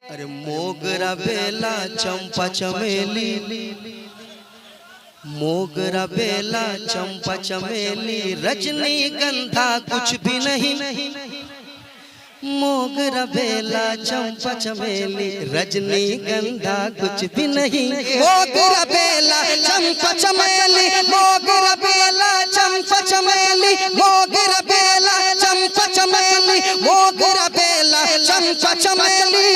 अरे मोगरा बेला चंपा चमेली, मोगरा बेला चंपा चमेली, रजनीगंधा कुछ भी नहीं। मोगरा बेला चंपा चमेली, रजनीगंधा कुछ भी नहीं। मोगरा बेला चंपा चमेली, मोगरा बेला चंपा चमेली, मोगरा बेला चंपा चमेली, मोगरा बेला चंपा चमेली,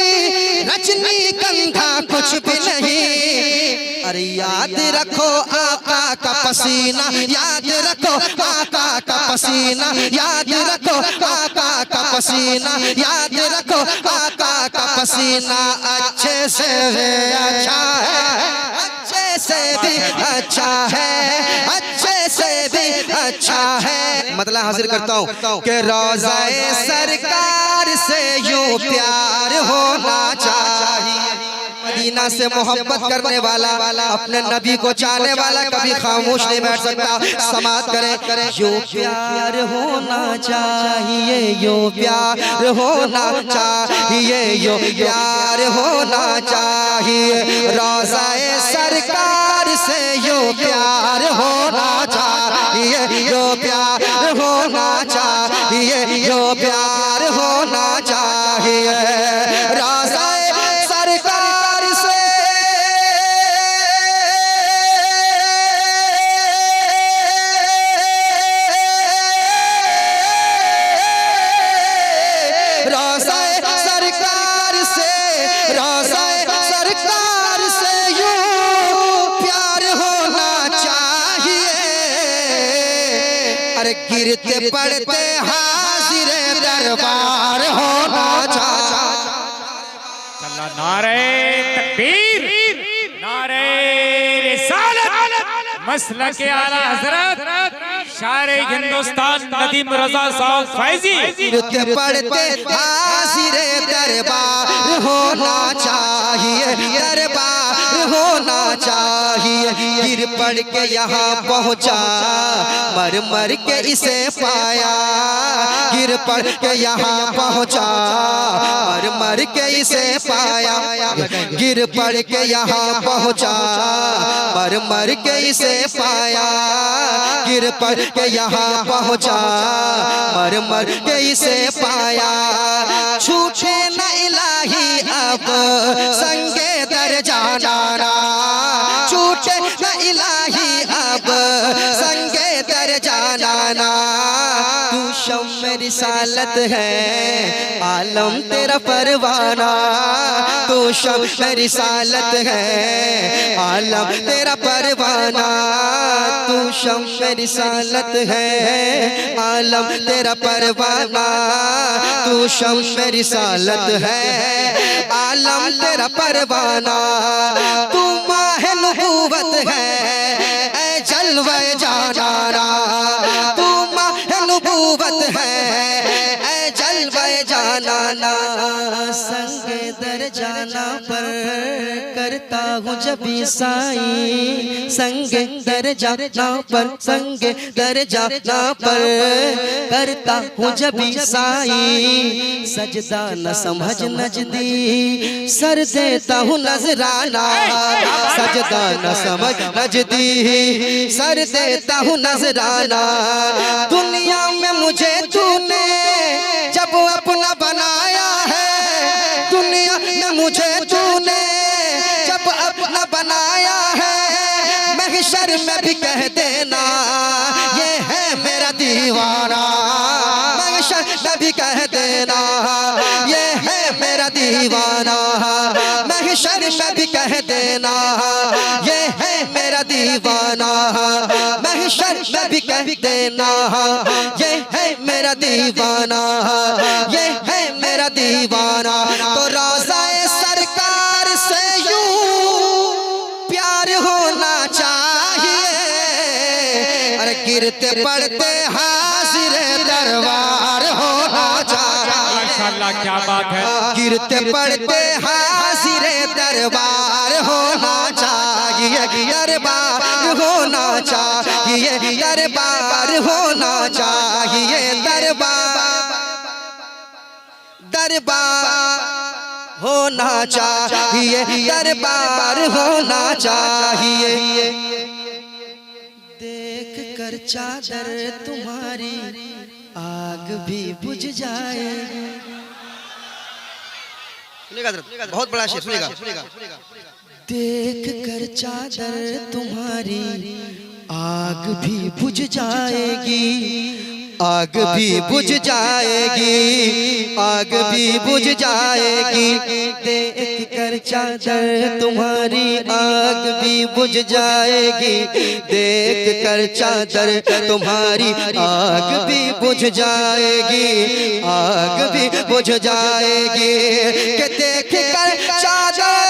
रजनीगंधा कुछ भी नहीं। अरे याद रखो आका का पसीना, याद रखो आका का पसीना, याद रखो आका का पसीना, याद रखो आका का पसीना। अच्छे से अच्छा है, अच्छे से भी अच्छा है, अच्छे से भी अच्छा है। मतलब हासिल करता हूँ कि रोज़ाए सरकार से यूं प्यार होना चाहिए। मदीना से मोहब्बत करने वाला, अपने नबी को चाहने वाला कभी खामोश नहीं बैठ सकता। समात करें, यो प्यार होना चाहिए, यो प्यार होना चाहिए, यो प्यार होना चाहिए। रोज़ाए सरकार से यो प्यार होना चाहिए, यो प्यार होना चाहिए, यो प्यार होना चाहिए। रोज़ाए गिरते पड़ते हाजिर दरबार होना चाहिए। नारे तकबीर, नारे रिसालत, मसलक आला हज़रत शारे हिंदुस्तान नदीम रज़ा साहब फैज़ी। गिरते पड़ते हाजिर दरबार होना चाहिए, दरबार होना चाहिए। गिर पड़ के यहाँ पहुँचा, मर मर के इसे पाया। गिर पड़ के यहाँ पहुँचा, मर मर के इसे पाया। गिर पड़ के यहाँ पहुँचा, मर मर के इसे पाया। गिर पड़ के यहाँ पहुँचा, मर मर के इसे पाया। छूटे न इलाही अब संगे दर जाना, छूटे न इलाही अब संगे दर जाना। तू शम्म रिसालत है, आलम तेरा परवाना। तू शम्म रिसालत है, आलम तेरा परवाना। तू शम्म रिसालत है, आलम तेरा परवाना। तू शम्म रिसालत है, आलम तेरा परवाना। तू माहे नबूवत है, ऐ जलवे जाना। तू माहे नबूवत है, ऐ जलवे जाना। संगे दर जाना पर करता हूँ जब साई, संगे दर जाना पर, संगे दर जाना पर करता हूँ जब साई। सजदा न समझ नजदी, सर देता हूँ नजराना। सजदा न समझ नजदी, सर देता हूँ नजराना। दुनिया में मुझे तूने जब अपना बनाया है, दुनिया में मुझे तूने जब अपना बनाया है। महशर में भी कह देना ये है मेरा दीवाना। महशर में भी कह देना ये है मेरा दीवाना। महशर में भी कह देना ये है मेरा दीवाना। महशर में भी कह देना ये है मेरा दीवाना, ये है मेरा दीवाना। तो रोज़ाए सरकार से यूं प्यार होना चाहिए। अरे गिरते पड़ते हाजिर दरबार होना चाहिए। माशाअल्लाह क्या बात है। गिरते पड़ते हाजिर दरबार होना चाहिए, दरबार होना चाहिए, दरबार होना चाहिए, दरबार दरबार होना चाहिए, दरबार होना चाहिए। देख कर चादर तुम्हारी आग भी बुझ जाएगी। सुनेगा, बहुत बड़ा शेर, सुनेगा। देख कर चादर तुम्हारी आग भी बुझ जाएगी, आग भी बुझ जाएगी, आग भी बुझ जाएगी। देख कर चादर तुम्हारी आग भी बुझ जाएगी, देख कर चादर तुम्हारी आग भी बुझ जाएगी, आग भी बुझ जाएगी। कि देख कर चादर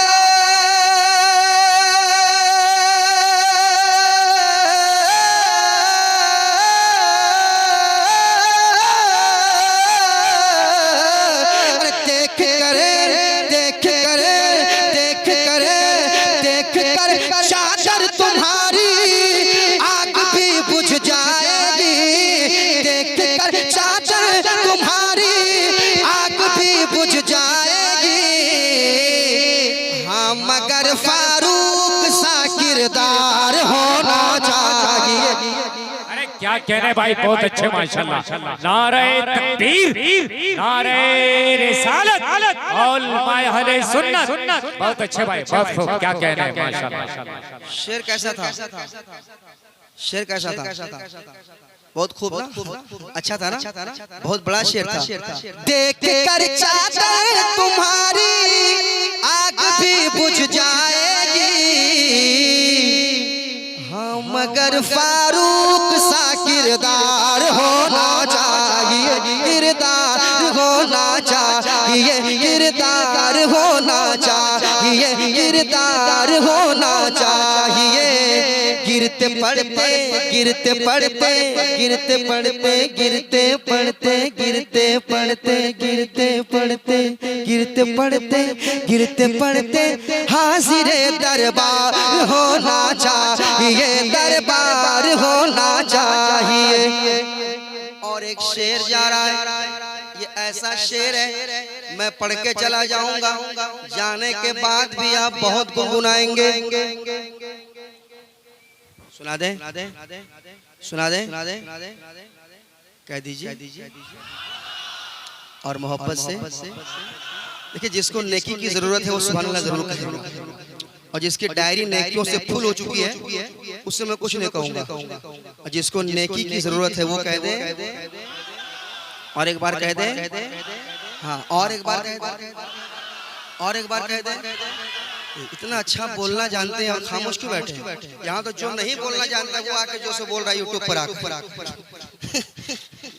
चादर तुम्हारी आग भी बुझ जाएगी, देख कर चादर तुम्हारी आग भी बुझ जाएगी। हाँ मगर फारूक सा किरदार होना चाहिए। अरे क्या कह रहे भाई, बहुत अच्छे माशाल्लाह। नारे तकबीर, नारे रिसालत और अहले सुन्नत। बहुत अच्छे भाई, बहुत खूब, क्या कह रहे हैं माशाल्लाह। शेर कैसा था? शेर कैसा था? बहुत खूब ना, अच्छा था ना, बहुत बड़ा शेर था। देख कर चादर तुम्हारी आग भी बुझ जाएगी, हाँ मगर फारूक सा किरदार होना चाहिए, किरदार होना चाहिए, किरदार होना चाहिए, किरदार होना चाहिए। गिरते पड़ते, गिरते पड़ते, गिरते पड़ते, गिरते पड़ते, गिरते पड़ते, गिरते पड़ते, गिरते पड़ते, गिरते पड़ते हाजिरे दरबार होना चाहिए, दरबार होना चाहिए। और एक शेर जा रहा है, ये ऐसा शेर है मैं पढ़ के चला जाऊंगा, जाने के बाद भी आप बहुत गुनगुनाएंगे। सुना दे, सुना दे, कह दीजिए और मोहब्बत से। देखिए जिसको नेकी की जरूरत है वो सुभान अल्लाह जरूर कहे, और जिसकी डायरी नेकियों से फुल हो चुकी है उससे मैं कुछ नहीं कहूंगा। और जिसको नेकी की जरूरत है वो कह दे, और एक बार कह दे, हाँ और एक बार कह दे, और एक बार कह दे। इतना अच्छा बोलना जानते हैं और खामोश क्यों बैठे? यहाँ तो जो नहीं बोलना जानता वो आके जो से बोल रहा है यूट्यूब पर आकर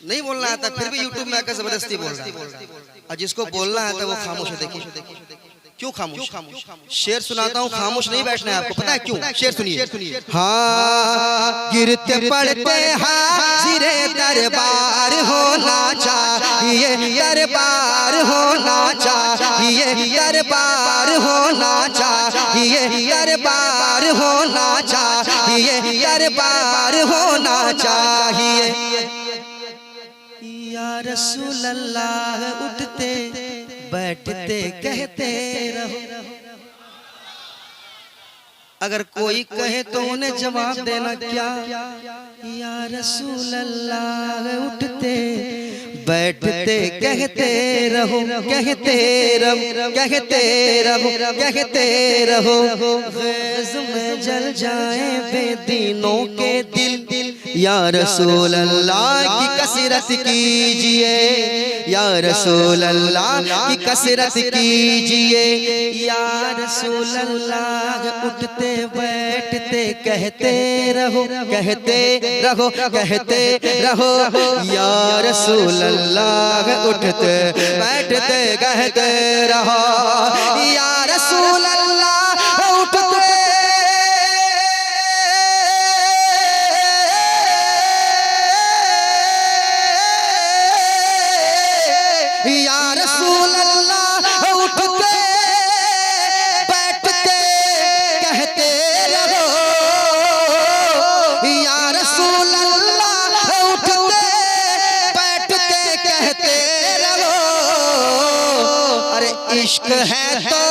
नहीं बोलना आता फिर भी यूट्यूब में आकर जबरदस्ती बोल रहा है, और जिसको बोलना आता है वो खामोश है। देखिए क्यों खामोश? शेर सुनाता हूँ, खामोश नहीं बैठना है आपको, पता है क्यों? शेर सुनिए। हाँ गिरते पड़ते हाजिरे दरबार होना चाहिए, दरबार होना चाहिए, दरबार होना चाहिए, दरबार होना चाहिए, दरबार होना चाहिए। या रसूल अल्लाह उठते बैठते कहते रहो, अगर कोई कहे तो उन्हें जवाब देना क्या? या रसूल अल्लाह उठते बैठते कहते रहो, कहते रहो, कहते रहो, कहते रहो। ग़ैज़ में जल जाए बेदीनों के दिल, या रसूल अल्लाह की कसरत कीजिए, या रसूल अल्लाह की कसरत कीजिए। या रसूल अल्लाह उठते बैठते कहते रहो, कहते रहो, कहते रहो। या रसूल अल्लाह उठते बैठते कहते रहो, या रसूल अल्लाह उठते या रसूल अल्लाह उठते बैठते कहते रहो, या रसूल अल्लाह उठते बैठते कहते रहो। अरे इश्क है तो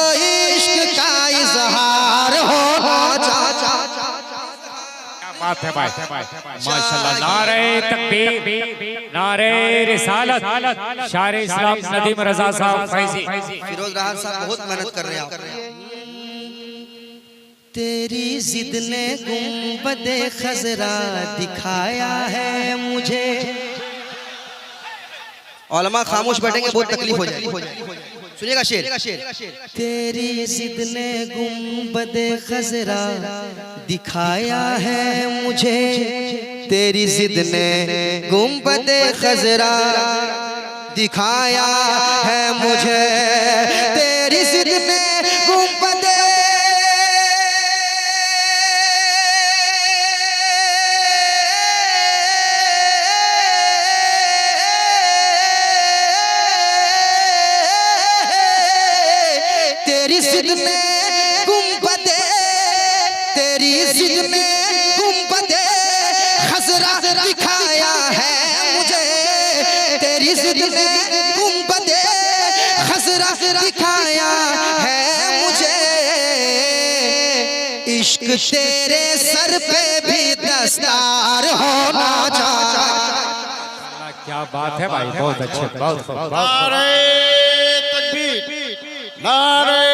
इश्क का इजहार होना चाहिए। बात है भाई माशाल्लाह। नारे तकबीर, नारे रिसालत, शायर इस्लाम नदीम रजा साहब फैजी। फिरोज राहत साहब बहुत मेहनत कर रहे हैं। तेरी जिद ने गुंबदे खजरा दिखाया है मुझे। औलमा खामोश बैठेंगे बहुत तकलीफ हो जाएगी। सुनिएगा शेर। तेरी जिद ने गुंबदे खजरा दिखाया है मुझे। तेरी जिद ने गुंबदे खजरा दिखाया है मुझे। तेरी जिद ने गुंबदे तेरी जिद ने गुंबदे, तेरी जिद ने गुंबदे खजरा दिखाया है मुझे। तेरी जिद ने गुंबदे खजरा दिखाया है मुझे। इश्क तेरे सर पे भी दस्तार होना चाहिए। क्या बात है भाई, बहुत अच्छे, बहुत नारे तकबीर, नारे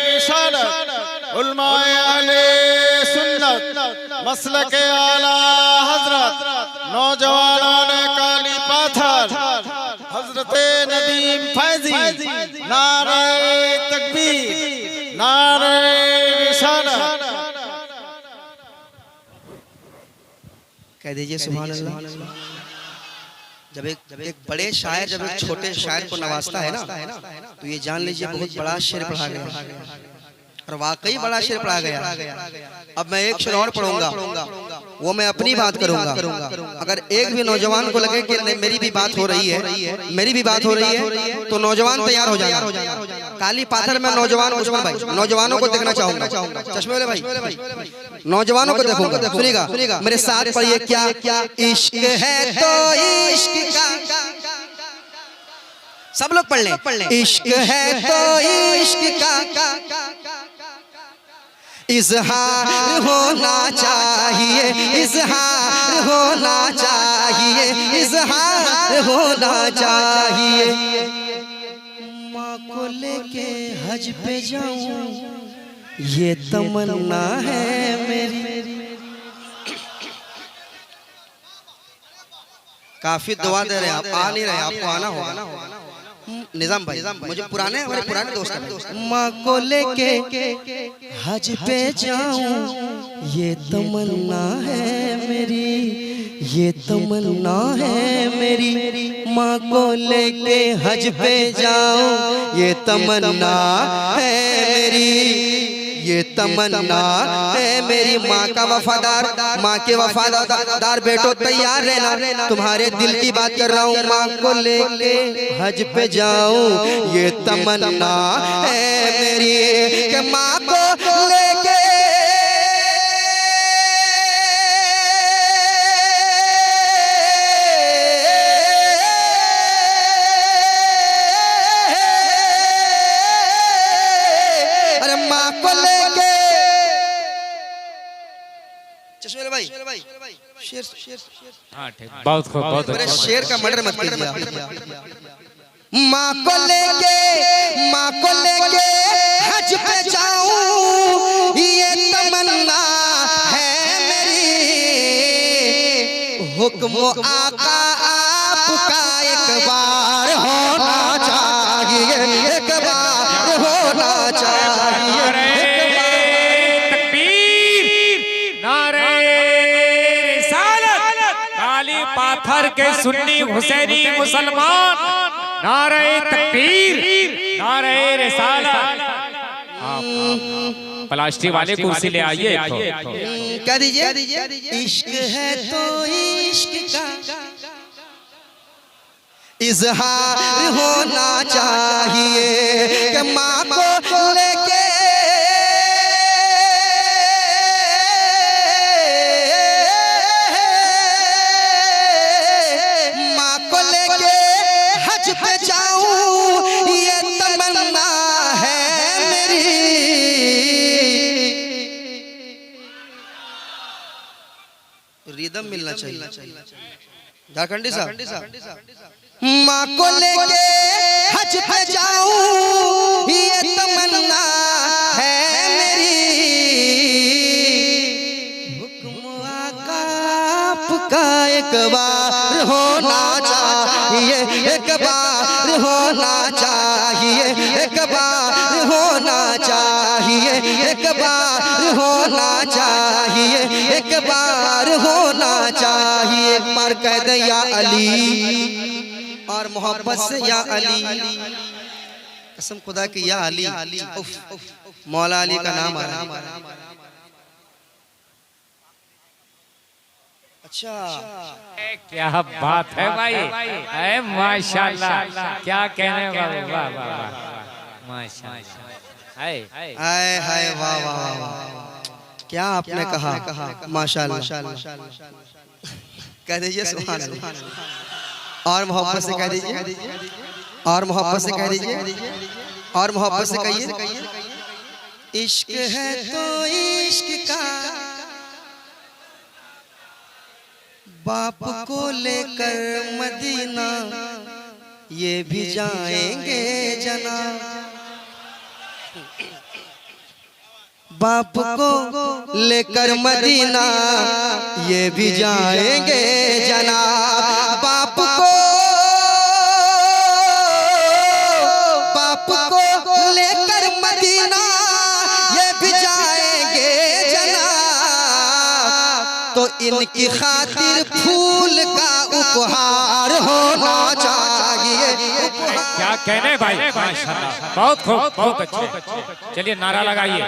रिसालत, उलमाए अहले सुन्नत, मसलके आला हजरत, नौजवानों ने काली पाथर, हजरते नदीम फैजी। नारे तकबीर, नारे रिसालत। कह दीजिए सुभान अल्लाह। जब एक बड़े शायर जब एक छोटे शायर को नवाजता है ना, तो ये जान लीजिए बहुत बड़ा शेर पढ़ा गया, और वाकई बड़ा शेर पढ़ा गया। अब मैं एक शेर और पढ़ूंगा, वो मैं अपनी बात करूंगा। अगर एक भी नौजवान को लगे कि मेरी भी बात हो रही है, मेरी भी बात हो रही है, तो नौजवान तैयार हो जाना। काली पाथर में नौजवान उस्मान भाई, नौजवानों को देखना चाहूंगा। चश्मे वाले भाई, नौजवानों को देखूंगा। सुनिएगा मेरे साथ पढ़िए। क्या क्या इश्क है तो इश्क का, सब लोग पढ़ लें। इश्क है तो इश्क का इजहार होना चाहिए, इजहार होना चाहिए, इजहार होना चाहिए। माँ को लेके हज पे जाऊं ये तमन्ना है मेरी। काफी दुआ दे रहे हैं आप, आ नहीं रहे, आपको आना होगा। निजाम भाई, मुझे पुराने हमारे पुराने दोस्त हैं। माँ को लेके हज पे जाऊं ये तमन्ना है मेरी, ये तमन्ना है मेरी। माँ को लेके हज पे जाऊं ये तमन्ना है मेरी, ये तमन्ना है मेरी। माँ का वफादार, माँ के वफादार बेटो तैयार रहना, तुम्हारे दिल की बात कर रहा हूँ। माँ को लेके हज पे जाऊं ये तमन्ना है मेरी, कि माँ को लेके शेर बहुत खूब, बहुत मेरे शेर का मर्डर मत कीजिए। माँ को लेके हज पे जाऊं ये तमन्ना है मेरी। हुक्म आका आपका एक बार होना चाहिए, एक बार होना चाहिए। पाथर के सुन्नी हुसैनी मुसलमान, नारे तकबीर, नारे रिसालत। प्लास्टिक वाले कुर्सी ले आइए। कह दीजिए इश्क है तो इश्क का इजहार होना चाहिए, कि माँ को लेके पे जाऊं ये तमन्ना है रिदम मिलना चाहिए। झारखंडी साहब, माँ को लेके हज पे जाऊं ये तमन्ना है मेरी, हुक्म आका आपका एक बार होना चाहिए, एक बार होना चाहिए, एक बार होना चाहिए, एक बार होना चाहिए, एक बार होना चाहिए। एक बार कह दे या अली और मोहब्बत से या अली, कसम खुदा की या अली, मौला अली का नाम आ रहा है। अच्छा क्या बात है भाई, है माशाल्लाह, क्या कहने वाले, वाह वाह वाह, माशाल्लाह, हाय हाय वाह वाह वाह, क्या आपने कहा माशाल्लाह। कह दीजिए सुभान अल्लाह, और मोहब्बत से कह दीजिए, और मोहब्बत से कह दीजिए, और मोहब्बत से कहिए। इश्क है तो इश्क का बाप को लेकर मदीना ये भी जाएंगे जना, बाप को लेकर मदीना ये भी जाएंगे जना, बाप को लेकर मदीना ये भी जाएंगे जना, तो इनकी खातिर फूल का उपहार होना चाहिए। क्या कहने भाई, माशाल्लाह, बहुत खूब, बहुत अच्छे। चलिए नारा लगाइए।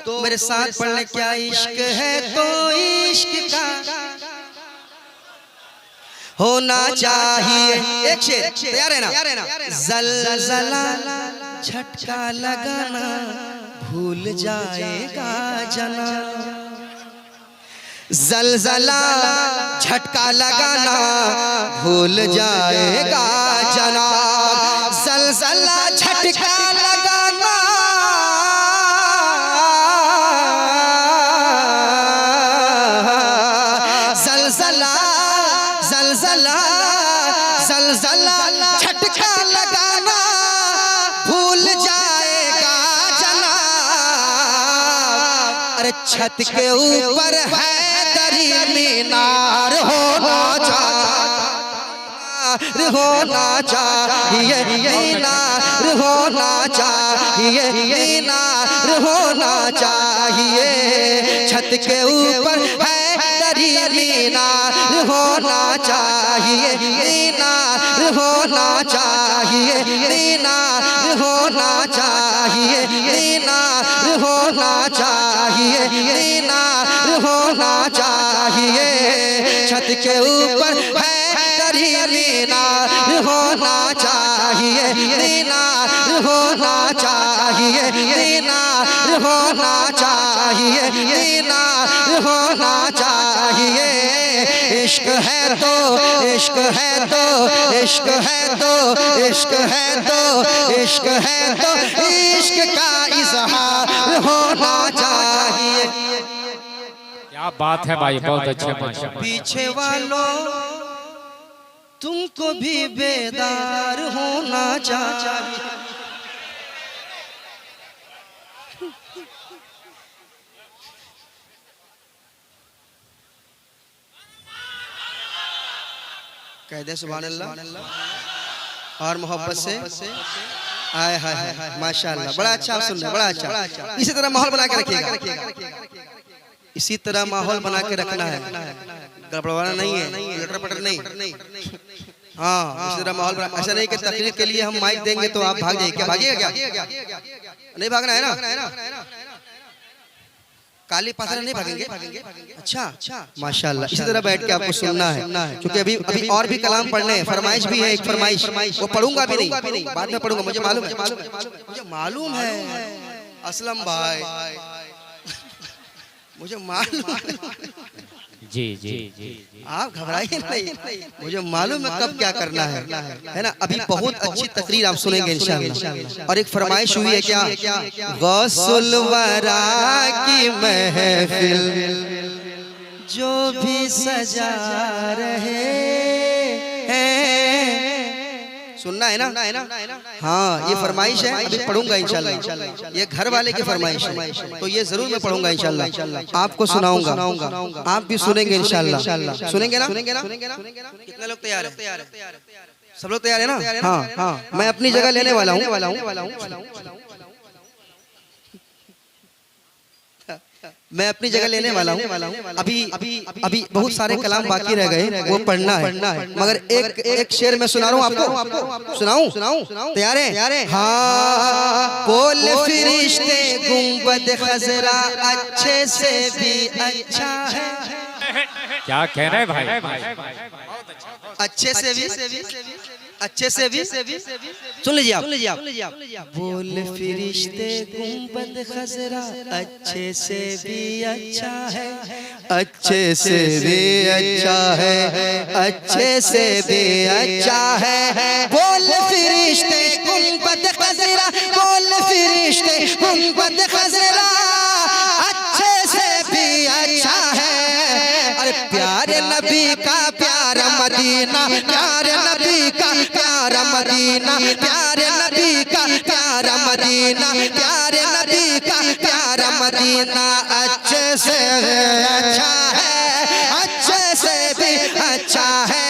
तो मेरे साथ पढ़ने, क्या इश्क है तो इश्क का होना चाहिए। एक शेर तैयार है ना, जलजला झटका लगाना भूल जाएगा जना, जलजला झटका लगाना भूल जाएगा जना, जलजला झटका लगाना जलजला झटका लगाना भूल जाएगा जना, अरे छत के ऊपर है दरी मीनार होना चाहिए, होना चाहिए, मीनार होना चाहिए, मीनार होना चाहिए, छत के ऊपर है दरी मीनार होना चाहिए, मीनार होना चाहिए, मीनार होना चाहिए, मीनार होना चाहिए, मीनार होना चाहिए, छत के ऊपर है दरी मीनार होना चाहिए, मीनार होना चाहिए, मीनार होना चाहिए, मीनार होना चाहिए। इश्क है तो इश्क है तो इश्क है तो इश्क है तो इश्क है तो इश्क का इजहार होना चाहिए। क्या बात है भाई, बहुत अच्छे, माशाल्लाह। पीछे वालों तुमको भी बेदार होना चाहिए। कह दे सुभान अल्लाह और मोहब्बत से आए हाय माशाअल्लाह। बड़ा अच्छा आप सुन रहे हैं, बड़ा अच्छा। इसी तरह माहौल बना के रखिएगा, इसी तरह माहौल बना के रखना है, गड़बड़ाना नहीं है, लटर-पटर नहीं। हाँ, इसी तरह माहौल बना, ऐसा नहीं कि तकरीर के लिए हम माइक देंगे तो आप भाग जाइए। क्या भागिएगा? क्या नहीं भागना है ना? काली पाथर नहीं भागेंगे। अच्छा माशाल्लाह। इसी तरह बैठ के आपको सुनना है, क्योंकि अभी और भी कलाम पढ़ने हैं, फरमाइश भी है, एक फरमाइश वो पढ़ूंगा भी नहीं, बाद में पढ़ूंगा। मुझे मालूम है असलम भाई मुझे मालूम, जी जी जी आप घबराइए नहीं, मुझे मालूम है कब क्या करना है ना। अभी बहुत अच्छी तकरीर आप सुनेंगे इंशाअल्लाह। और एक फरमाइश हुई है क्या, गौसुल वरा की महफिल जो भी सजा रहे हैं, सुनना है ना। हाँ ये फरमाइश है, अभी पढ़ूंगा इंशाल्लाह। ये घर वाले की फरमाइश है तो ये जरूर मैं पढ़ूंगा इंशाल्लाह, आपको सुनाऊंगा, आप भी सुनेंगे इंशाल्लाह। सुनेंगे ना? कितने लोग तैयार है? सब लोग तैयार है ना? हाँ मैं अपनी जगह लेने वाला हूँ, मैं अपनी जगह लेने वाला हूँ। अभी बहुत सारे कलाम बाकी रह गए, वो पढ़ना है, मगर एक शेर मैं सुना रहा हूँ आपको। सुनाऊं? तैयार है? हाँ। बोल फिरिश्ते गुंबद खजरा अच्छे से भी अच्छा है। क्या कह रहे हैं भाई? अच्छे से भी सुन लीजिए आप। बोल फिरिश्ते गुंबद खजरा अच्छे से भी अच्छा है, अच्छे से भी अच्छा है, अच्छे से भी अच्छा है। बोल फिरिश्ते गुंबद खजरा, बोल फिरिश्ते गुंबद खजरा अच्छे से भी अच्छा है। अरे प्यारे नबी का प्यारा मदीना, प्यारे नबी का प्यारा मदीना, प्यारे नबी का प्यारा मदीना, प्यारे नबी का प्यारा मदीना अच्छे से अच्छा है, अच्छे से भी अच्छा है,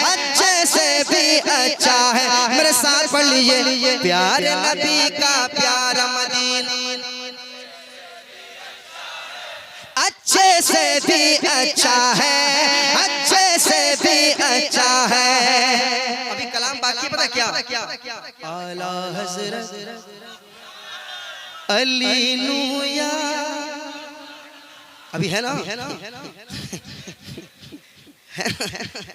अच्छे से भी अच्छा है। मेरे साथ पढ़ लीजिए, प्यारे नबी का प्यारा मदीना अच्छे से भी अच्छा है, अच्छे से भी अच्छा है। अभी कलाम बाकी पता क्या? आला हज़रत अली नूया, अभी है ना?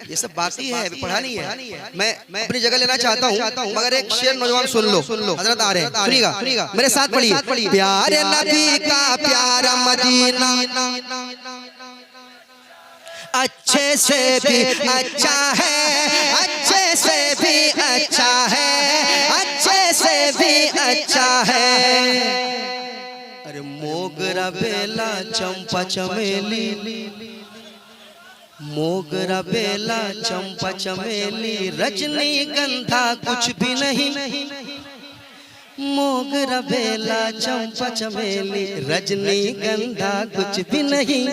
ये सब बाकी है, अभी पढ़ा नहीं है। मैं अपनी जगह लेना चाहता हूँ, मगर एक शेर नौजवान सुन लो। हजरत आ रहे हैं, सुनिएगा, मेरे साथ पढ़िए। प्यारे नबी का प्यारा मदीना अच्छे से भी अच्छा है, अच्छे से भी अच्छा है, अच्छे से भी अच्छा है। अरे मोगरा बेला चंपा चमेली, मोगरा बेला चंपा चमेली रजनी गंधा कुछ भी नहीं। मोगरा बेला चंपा चमेली रजनी गंधा कुछ भी नहीं।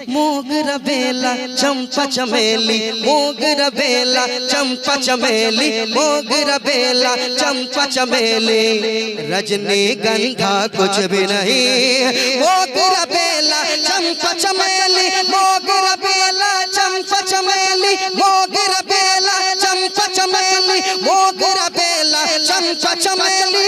मोगरा बेला चंपा चमेली, मोगरा बेला चंपा चमेली, मोगरा बेला चंपा चमेली रजनी गंधा कुछ भी नहीं। मोगरा बेला चंपा चमेली, मोगरा बेला चंपा चमेली, मोगरा बेला चंपा चमेली, मोगरा बेला चंपा चमेली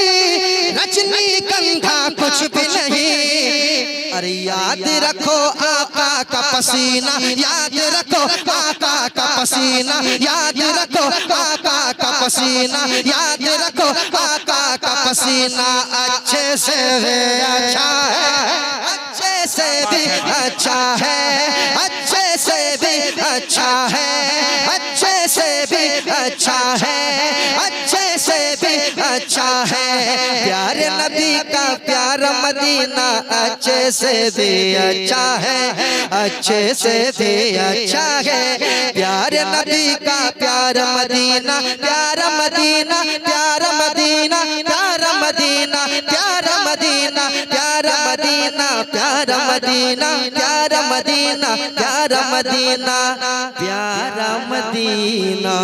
रजनी गंधा कुछ भी नहीं। अरे याद रखो आका का पसीना, याद रखो आका का पसीना, याद रखो आका का पसीना, याद रखो आका का पसीना अच्छे से अच्छा है, अच्छे से भी अच्छा है, अच्छे से भी अच्छा है, अच्छे से भी अच्छा है, अच्छे से भी अच्छा है। प्यारे नबी का प्यारा मदीना अच्छे से भी अच्छा है, अच्छे से भी अच्छा है। प्यारे नबी का प्यारा मदीना, प्यारा मदीना, प्यारा मदीना, प्यारा मदीना, प्यारा मदीना, प्यारा मदीना, प्यारा मदीना, प्यारा मदीना, प्यारा मदीना, प्यारा मदीना,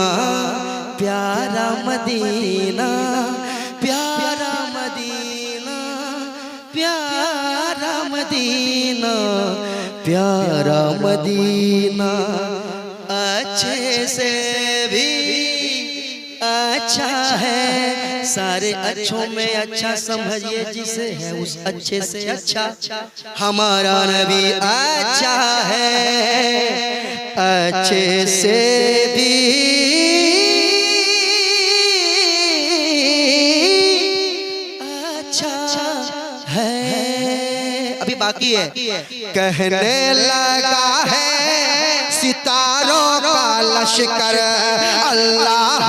प्यारा मदीना, प्यारा मदीना, प्यारा मदीना, प्यारा मदीना अच्छे से भी अच्छा है। सारे अच्छों में अच्छा समझिए जिसे है उस अच्छे से अच्छा हमारा नबी अच्छा है, अच्छे से भी अच्छा है, अभी बाकी है। कहने लगा है सितारों का लश्कर अल्लाह